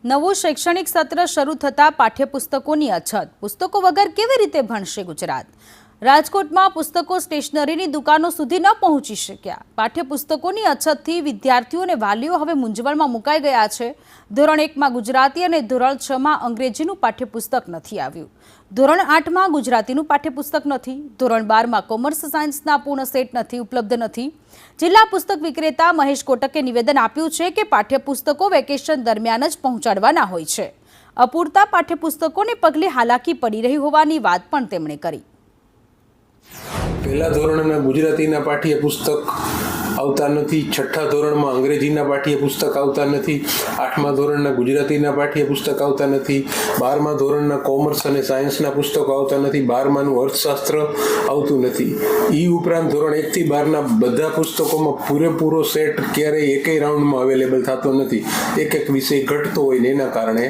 નવું શૈક્ષણિક સત્ર શરૂ થતા પાઠ્યપુસ્તકોની અછત. પુસ્તકો વગર કેવી રીતે ભણશે ગુજરાત? રાજકોટમાં પુસ્તકો સ્ટેશનરીની દુકાનો સુધી ન પહોંચી શક્યા. પાઠ્યપુસ્તકોની અછતથી વિદ્યાર્થીઓ અને વાલીઓ હવે મૂંઝવણમાં મુકાઈ ગયા છે. ધોરણ 1માં ગુજરાતી અને ધોરણ 6માં અંગ્રેજીનું પાઠ્યપુસ્તક નથી આવ્યું. ધોરણ 8માં ગુજરાતીનું પાઠ્યપુસ્તક નથી. ધોરણ 12માં કોમર્સ સાયન્સના પૂર્ણ સેટ ઉપલબ્ધ નથી. જિલ્લા પુસ્તક વિક્રેતા મહેશ કોટકે નિવેદન આપ્યું છે કે પાઠ્યપુસ્તકો વેકેશન દરમિયાન જ પહોંચાડવાના હોય છે. અપૂરતા પાઠ્યપુસ્તકોને પગલે હાલાકી પડી રહી હોવાની વાત પણ તેમણે કરી. પહેલા ધોરણના ગુજરાતીના પાઠ્યપુસ્તક આવતા નથી, છઠ્ઠા ધોરણમાં અંગ્રેજીના પાઠ્યપુસ્તક આવતા નથી, 8મા ધોરણના ગુજરાતીના પાઠ્યપુસ્તક આવતા નથી, 12મા ધોરણના કોમર્સ અને સાયન્સના પુસ્તકો આવતા નથી, 12માનું અર્થશાસ્ત્ર આવતું નથી. એ ઉપરાંત ધોરણ 1થી 12ના બધા પુસ્તકોમાં પૂરેપૂરો સેટ ક્યારેય એકેય રાઉન્ડમાં અવેલેબલ થતો નથી. એક વિષય ઘટતો હોય ને એના કારણે